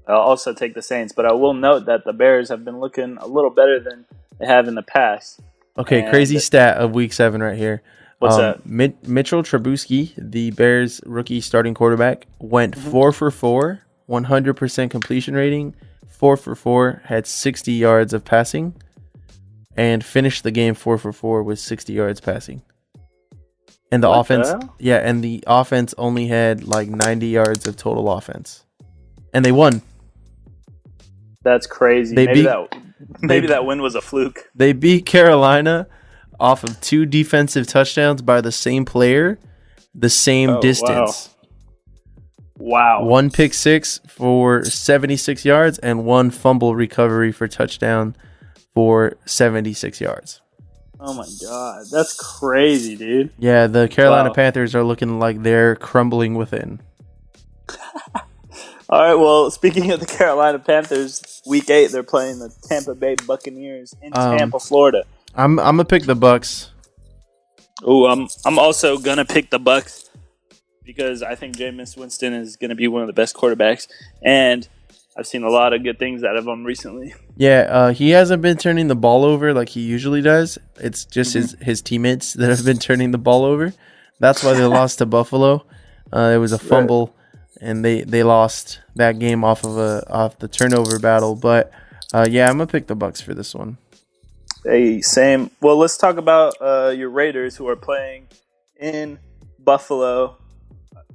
[SPEAKER 2] I'll also take the Saints, but I will note that the Bears have been looking a little better than they have in the past.
[SPEAKER 1] Okay, crazy stat of Week 7 right here.
[SPEAKER 2] What's that?
[SPEAKER 1] Mitchell Trubisky, the Bears rookie starting quarterback, went 4 for 4, 100% completion rating, 4 for 4, had 60 yards of passing, and finished the game 4 for 4 with 60 yards passing. And the offense only had like 90 yards of total offense, and they won.
[SPEAKER 2] That's crazy. Maybe that win was a fluke.
[SPEAKER 1] They beat Carolina off of 2 defensive touchdowns by the same player, the same distance.
[SPEAKER 2] Wow.
[SPEAKER 1] 1 pick six for 76 yards and 1 fumble recovery for touchdown for 76 yards.
[SPEAKER 2] Oh my God. That's crazy, dude.
[SPEAKER 1] Yeah, the Carolina Panthers are looking like they're crumbling within.
[SPEAKER 2] All right, well, speaking of the Carolina Panthers, Week 8, they're playing the Tampa Bay Buccaneers in Tampa, Florida.
[SPEAKER 1] I'm gonna pick the Bucks.
[SPEAKER 2] Oh, I'm also gonna pick the Bucks because I think Jameis Winston is gonna be one of the best quarterbacks, and I've seen a lot of good things out of him recently.
[SPEAKER 1] Yeah, he hasn't been turning the ball over like he usually does. It's just his teammates that have been turning the ball over. That's why they lost to Buffalo. It was a fumble, and they lost that game off the turnover battle. But yeah, I'm gonna pick the Bucks for this one.
[SPEAKER 2] Hey, same. Well, let's talk about your Raiders who are playing in Buffalo.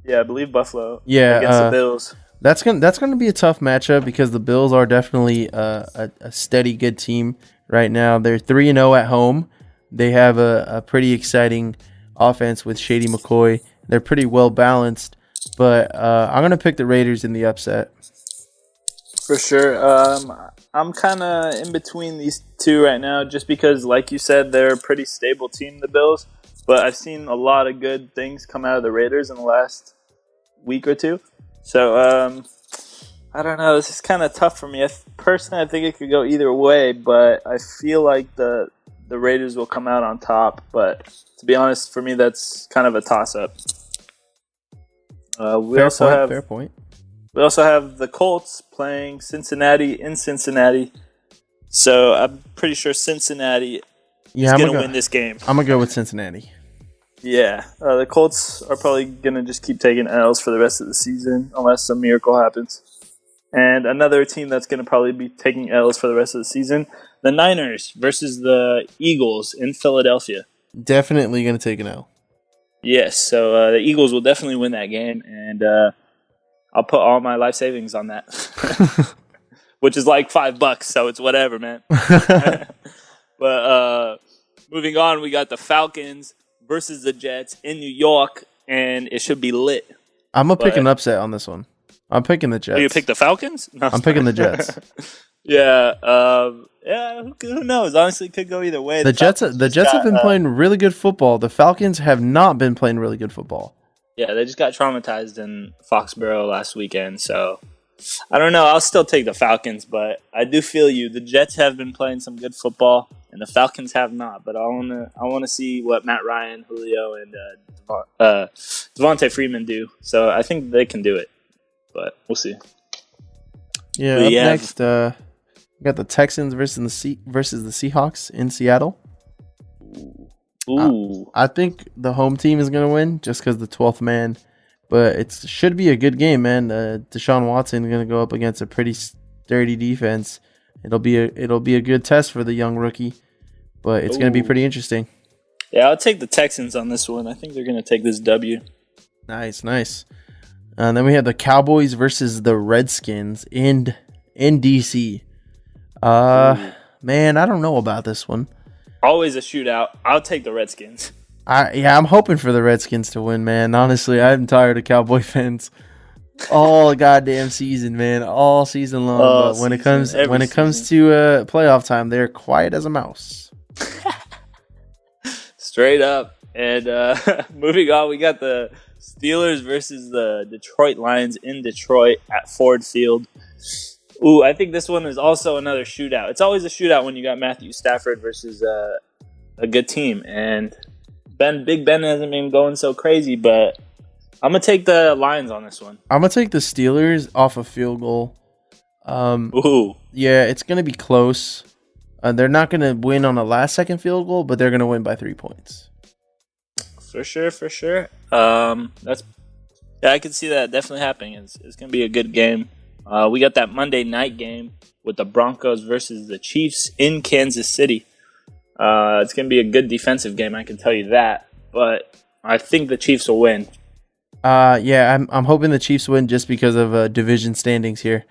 [SPEAKER 2] Yeah, I believe Buffalo.
[SPEAKER 1] Yeah,
[SPEAKER 2] against the Bills.
[SPEAKER 1] That's gonna be a tough matchup because the Bills are definitely a steady good team right now. They're 3-0 at home. They have a pretty exciting offense with Shady McCoy. They're pretty well balanced, but I'm gonna pick the Raiders in the upset.
[SPEAKER 2] For sure. I'm kind of in between these two right now just because, like you said, they're a pretty stable team, the Bills. But I've seen a lot of good things come out of the Raiders in the last week or two. So, I don't know. This is kind of tough for me. Personally, I think it could go either way, but I feel like the Raiders will come out on top. But to be honest, for me, that's kind of a toss-up. Fair point. We also have the Colts playing Cincinnati in Cincinnati. So I'm pretty sure Cincinnati is going to win this game.
[SPEAKER 1] I'm going to go with Cincinnati.
[SPEAKER 2] Yeah. The Colts are probably going to just keep taking L's for the rest of the season unless some miracle happens. And another team that's going to probably be taking L's for the rest of the season, the Niners versus the Eagles in Philadelphia.
[SPEAKER 1] Definitely going to take an L.
[SPEAKER 2] Yes. So the Eagles will definitely win that game. And I'll put all my life savings on that, which is like $5, so it's whatever, man. But moving on, we got the Falcons versus the Jets in New York, and it should be lit.
[SPEAKER 1] I'm going to pick an upset on this one. I'm picking the Jets.
[SPEAKER 2] Oh, you pick the Falcons? No,
[SPEAKER 1] I'm picking the Jets.
[SPEAKER 2] Yeah. Who knows? Honestly, it could go either way.
[SPEAKER 1] The Jets have been playing really good football. The Falcons have not been playing really good football.
[SPEAKER 2] Yeah, they just got traumatized in Foxborough last weekend, so I don't know. I'll still take the Falcons, but I do feel you. The Jets have been playing some good football, and the Falcons have not. But I wanna see what Matt Ryan, Julio, and Devontae Freeman do. So I think they can do it, but we'll see.
[SPEAKER 1] Yeah. Up next, we got the Texans versus the Seahawks in Seattle.
[SPEAKER 2] Ooh.
[SPEAKER 1] I think the home team is going to win just because the 12th man, but it should be a good game, man. Deshaun Watson is going to go up against a pretty sturdy defense. It'll be a good test for the young rookie, but it's going to be pretty interesting.
[SPEAKER 2] Yeah, I'll take the Texans on this one. I think they're going to take this W.
[SPEAKER 1] Nice. And then we have the Cowboys versus the Redskins in DC. Man, I don't know about this one.
[SPEAKER 2] Always a shootout. I'll take the Redskins.
[SPEAKER 1] I'm hoping for the Redskins to win, man. Honestly, I'm tired of Cowboy fans all goddamn season, man, all season long.
[SPEAKER 2] All
[SPEAKER 1] But when it
[SPEAKER 2] season,
[SPEAKER 1] comes to playoff time, they're quiet as a mouse.
[SPEAKER 2] Straight up. And moving on, we got the Steelers versus the Detroit Lions in Detroit at Ford Field. Ooh, I think this one is also another shootout. It's always a shootout when you got Matthew Stafford versus a good team. And Big Ben hasn't been going so crazy, but I'm going to take the Lions on this one.
[SPEAKER 1] I'm going to take the Steelers off a field goal.
[SPEAKER 2] Ooh.
[SPEAKER 1] Yeah, it's going to be close. They're not going to win on a last-second field goal, but they're going to win by 3 points.
[SPEAKER 2] For sure. I can see that definitely happening. It's going to be a good game. We got that Monday night game with the Broncos versus the Chiefs in Kansas City. It's going to be a good defensive game, I can tell you that. But I think the Chiefs will win.
[SPEAKER 1] Yeah, I'm hoping the Chiefs win just because of division standings here.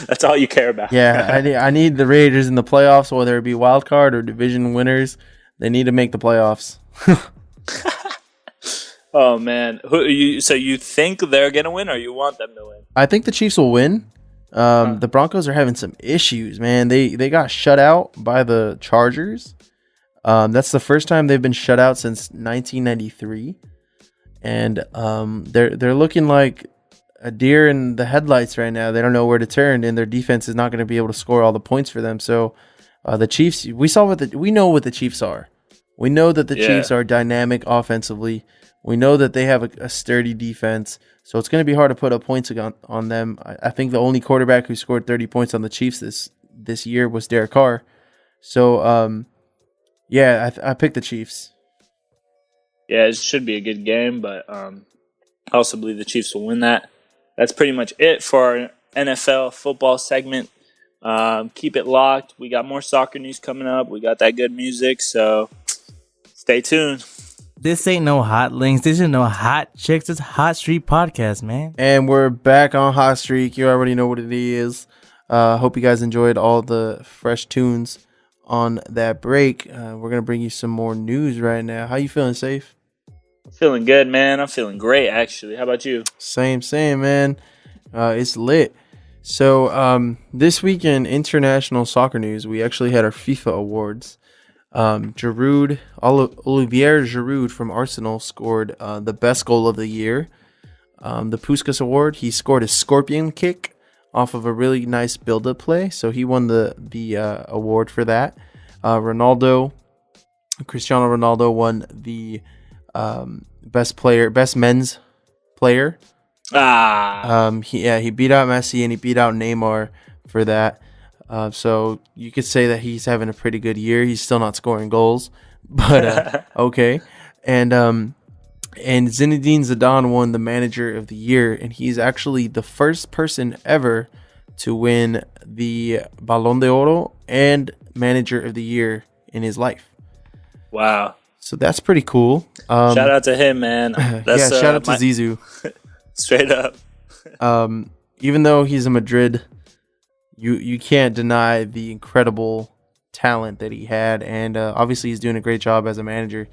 [SPEAKER 2] That's all you care about.
[SPEAKER 1] Yeah, I need the Raiders in the playoffs, whether it be wild card or division winners. They need to make the playoffs.
[SPEAKER 2] Oh man, so you think they're gonna win, or you want them to win?
[SPEAKER 1] I think the Chiefs will win. The Broncos are having some issues, man. They got shut out by the Chargers. That's the first time they've been shut out since 1993, and they're looking like a deer in the headlights right now. They don't know where to turn, and their defense is not going to be able to score all the points for them. So the Chiefs, we know what the Chiefs are. We know that the Chiefs are dynamic offensively. We know that they have a sturdy defense. So it's going to be hard to put up points on them. I think the only quarterback who scored 30 points on the Chiefs this year was Derek Carr. So I picked the Chiefs.
[SPEAKER 2] Yeah, it should be a good game, but I also believe the Chiefs will win that. That's pretty much it for our NFL football segment. Keep it locked. We got more soccer news coming up. We got that good music, so stay tuned.
[SPEAKER 4] This ain't no hot links. This ain't no hot chicks. It's Hot Street Podcast, man.
[SPEAKER 1] And we're back on Hot Streak. You already know what it is. Hope you guys enjoyed all the fresh tunes on that break. We're going to bring you some more news right now. How you feeling, Saif?
[SPEAKER 2] I'm feeling good, man. I'm feeling great, actually. How about you?
[SPEAKER 1] Same, man. It's lit. So this week in international soccer news, we actually had our FIFA awards. Olivier Giroud from Arsenal scored the best goal of the year. The Puskas Award, he scored a scorpion kick off of a really nice build-up play, so he won the award for that. Cristiano Ronaldo won the best men's player. He beat out Messi and he beat out Neymar for that. So you could say that he's having a pretty good year. He's still not scoring goals, but okay. And Zinedine Zidane won the Manager of the Year, and he's actually the first person ever to win the Ballon d'Oro and Manager of the Year in his life.
[SPEAKER 2] Wow.
[SPEAKER 1] So that's pretty cool.
[SPEAKER 2] Shout out to him, man. That's,
[SPEAKER 1] shout out to Zizou.
[SPEAKER 2] Straight up.
[SPEAKER 1] Even though he's a Madrid, you can't deny the incredible talent that he had, and obviously he's doing a great job as a manager.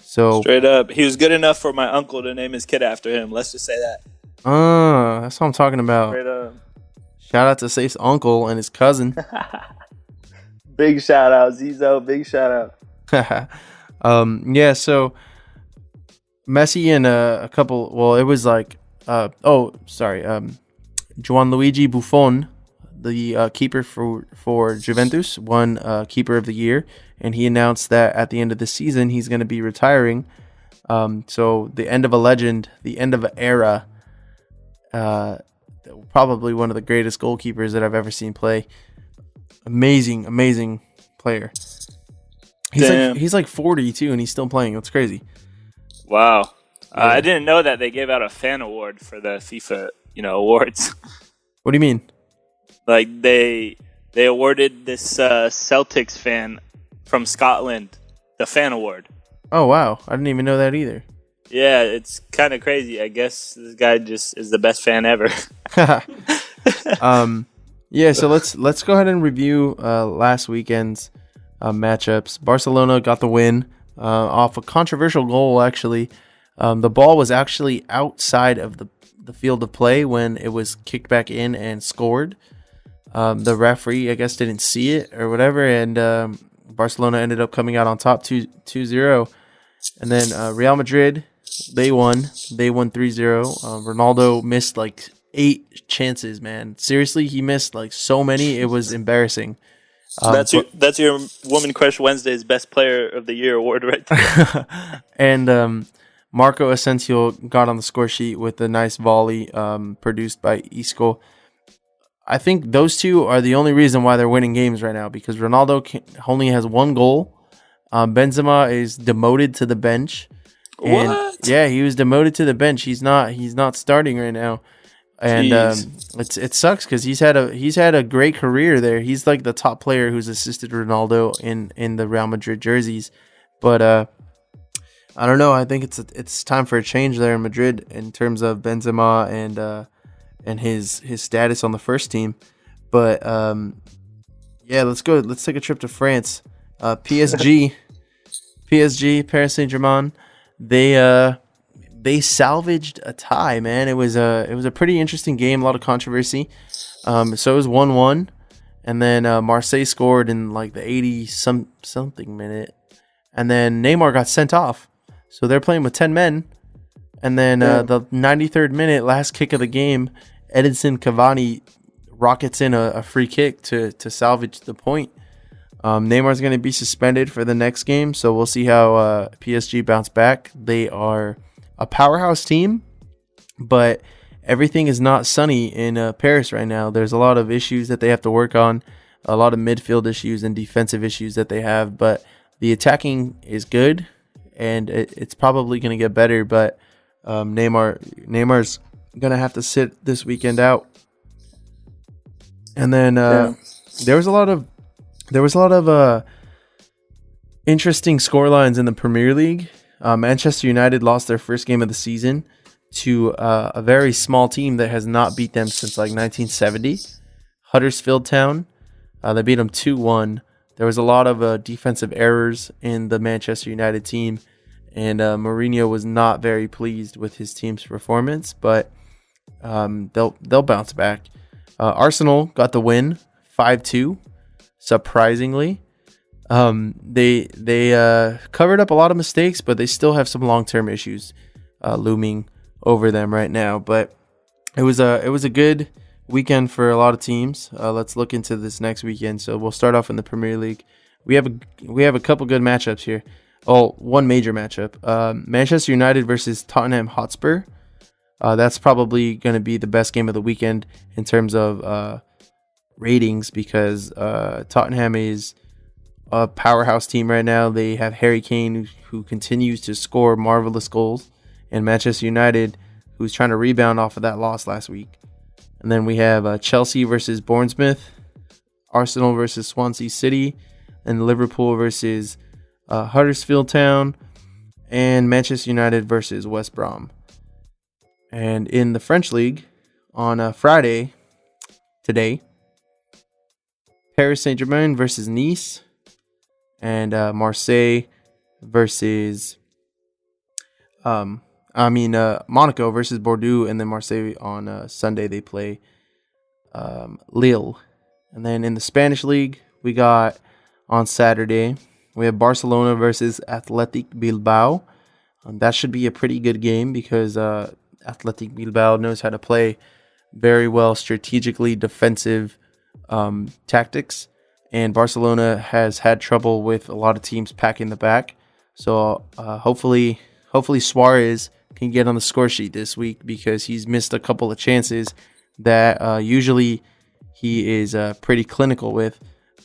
[SPEAKER 1] So
[SPEAKER 2] straight up, he was good enough for my uncle to name his kid after him. Let's just say that.
[SPEAKER 1] That's what I'm talking about. Straight up. Shout out to Saif's uncle and his cousin.
[SPEAKER 2] Big shout out, Zizo. Big shout out.
[SPEAKER 1] So Messi and a couple. Well, it was like, Gianluigi Buffon, the keeper for Juventus, won Keeper of the Year, and he announced that at the end of the season he's going to be retiring. So the end of a legend, the end of an era. Probably one of the greatest goalkeepers that I've ever seen play. Amazing player. He's like 42 and he's still playing. That's crazy.
[SPEAKER 2] Wow. Yeah. I didn't know that they gave out a fan award for the FIFA, awards.
[SPEAKER 1] What do you mean?
[SPEAKER 2] Like they awarded this Celtics fan from Scotland the fan award.
[SPEAKER 1] Oh wow, I didn't even know that either.
[SPEAKER 2] Yeah, it's kind of crazy. I guess this guy just is the best fan ever.
[SPEAKER 1] So let's go ahead and review last weekend's matchups. Barcelona got the win. off a controversial goal, actually. The ball was actually outside of the field of play when it was kicked back in and scored. The referee, I guess, didn't see it or whatever, and Barcelona ended up coming out on top 2-0. And then Real Madrid, they won. They won 3-0. Ronaldo missed like 8 chances, man. Seriously, he missed like so many. It was embarrassing.
[SPEAKER 2] That's your Woman Crush Wednesday's Best Player of the Year award right there.
[SPEAKER 1] And Marco Asensio got on the score sheet with a nice volley produced by Isco. I think those two are the only reason why they're winning games right now, because Ronaldo only has 1 goal. Benzema is demoted to the bench. And
[SPEAKER 2] What?
[SPEAKER 1] Yeah, he was demoted to the bench. He's not starting right now. And it sucks because he's had a great career there. He's like the top player who's assisted Ronaldo in the Real Madrid jerseys. But I don't know. I think it's time for a change there in Madrid in terms of Benzema and his status on the first team. But yeah, let's go. Let's take a trip to France. PSG, Paris Saint-Germain. They salvaged a tie, man. It was a pretty interesting game, a lot of controversy. So it was 1-1, and then Marseille scored in like the 80 something minute, and then Neymar got sent off. So they're playing with 10 men, and then the 93rd minute, last kick of the game, Edinson Cavani rockets in a free kick to salvage the point. Neymar's going to be suspended for the next game, so we'll see how PSG bounce back. They are a powerhouse team, but everything is not sunny in Paris right now. There's a lot of issues that they have to work on, a lot of midfield issues and defensive issues that they have, but the attacking is good, and it's probably going to get better, but Neymar's going to have to sit this weekend out. And then there was a lot of interesting scorelines in the Premier League. Manchester United lost their first game of the season to a very small team that has not beat them since like 1970, Huddersfield Town. They beat them 2-1. There was a lot of defensive errors in the Manchester United team, and Mourinho was not very pleased with his team's performance, but they'll bounce back. Arsenal got the win, 5-2. Surprisingly, they covered up a lot of mistakes, but they still have some long-term issues looming over them right now. But it was a good weekend for a lot of teams. Let's look into this next weekend. So we'll start off in the Premier League. We have a couple good matchups here. Oh, one major matchup: Manchester United versus Tottenham Hotspur. That's probably going to be the best game of the weekend in terms of ratings, because Tottenham is a powerhouse team right now. They have Harry Kane, who continues to score marvelous goals, and Manchester United, who's trying to rebound off of that loss last week. And then we have Chelsea versus Bournemouth, Arsenal versus Swansea City, and Liverpool versus Huddersfield Town, and Manchester United versus West Brom. And in the French League, on Friday, today, Paris Saint-Germain versus Nice, and Marseille versus Monaco versus Bordeaux, and then Marseille on Sunday they play Lille. And then in the Spanish League, we got on Saturday, we have Barcelona versus Athletic Bilbao. That should be a pretty good game because Athletic Bilbao knows how to play very well strategically defensive tactics, and Barcelona has had trouble with a lot of teams packing the back. So hopefully Suarez can get on the score sheet this week, because he's missed a couple of chances that usually he is pretty clinical with.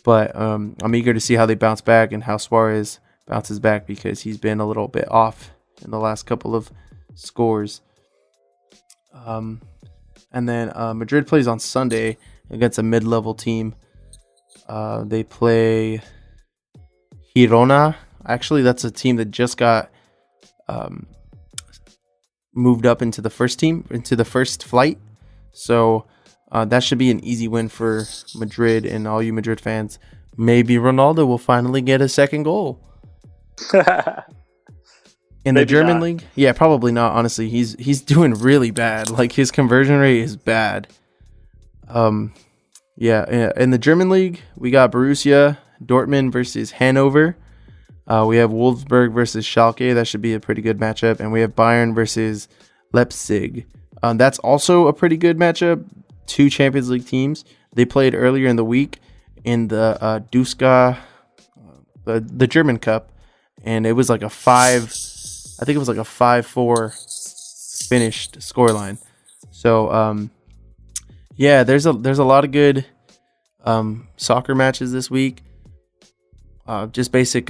[SPEAKER 1] But I'm eager to see how they bounce back and how Suarez bounces back, because he's been a little bit off in the last couple of scores. And then Madrid plays on Sunday against a mid-level team. They play Girona. Actually, that's a team that just got moved up into the first team, into the first flight. So that should be an easy win for Madrid, and all you Madrid fans. Maybe Ronaldo will finally get a second goal. In the
[SPEAKER 2] Maybe
[SPEAKER 1] German
[SPEAKER 2] not.
[SPEAKER 1] league, yeah, probably not. Honestly, he's doing really bad. Like his conversion rate is bad. Yeah. In the German league, we got Borussia Dortmund versus Hanover. We have Wolfsburg versus Schalke. That should be a pretty good matchup. And we have Bayern versus Leipzig. That's also a pretty good matchup. Two Champions League teams. They played earlier in the week in the Duska, the German Cup, and it was like a 5-4 finished scoreline. So yeah, there's a lot of good soccer matches this week. Just basic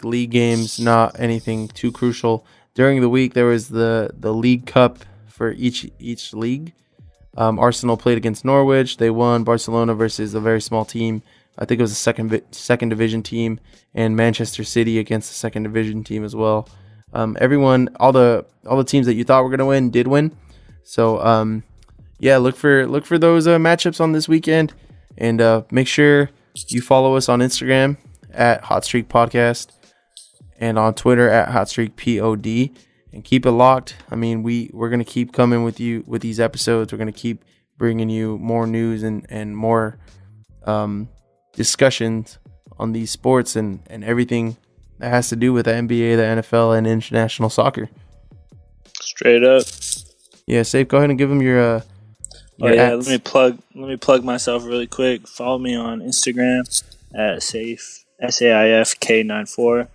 [SPEAKER 1] league games, not anything too crucial. During the week, there was the League Cup for each league. Arsenal played against Norwich. They won. Barcelona versus a very small team. I think it was a second division team, and Manchester City against the second division team as well. Everyone, all the teams that you thought were gonna win did win. So yeah, look for those matchups on this weekend, and make sure you follow us on Instagram at Hot Streak Podcast and on Twitter at Hot Streak POD, and keep it locked. I mean, we're gonna keep coming with you with these episodes. We're gonna keep bringing you more news and more discussions on these sports and everything that has to do with the NBA, the NFL, and international soccer.
[SPEAKER 2] Straight up.
[SPEAKER 1] Yeah, Saif, go ahead and give them your
[SPEAKER 2] Let me plug myself really quick. Follow me on Instagram at Saif SAIFK94.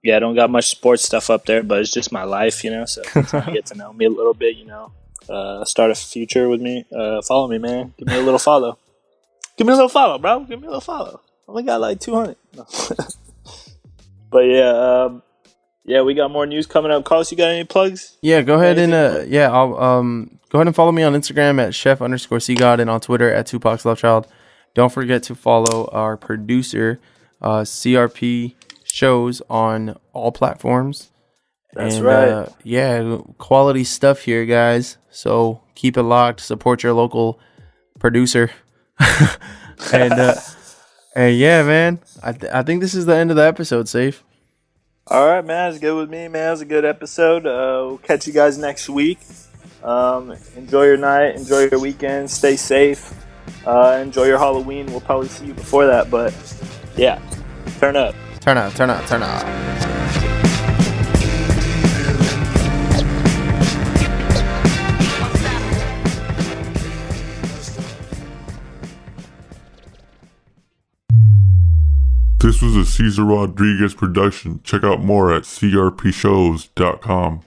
[SPEAKER 2] Yeah, I don't got much sports stuff up there, but it's just my life, you know. So if you get to know me a little bit, you know, start a future with me. Follow me, man. Give me a little follow. Give me a little follow, bro. Give me a little follow. I only got like 200. No. But yeah, we got more news coming up. Carlos, you got any plugs?
[SPEAKER 1] Yeah, go ahead and I'll go ahead and follow me on Instagram at chef_cgod and on Twitter at Tupac's Love Child. Don't forget to follow our producer, CRP Shows, on all platforms.
[SPEAKER 2] That's right.
[SPEAKER 1] Yeah, quality stuff here, guys. So keep it locked. Support your local producer. and yeah, man. I think this is the end of the episode, Safe.
[SPEAKER 2] All right, man. It's good with me, man. It was a good episode. We'll catch you guys next week. Enjoy your night. Enjoy your weekend. Stay safe. Enjoy your Halloween. We'll probably see you before that, but yeah, turn up.
[SPEAKER 1] Turn up.
[SPEAKER 5] This was a Cesar Rodriguez production. Check out more at crpshows.com.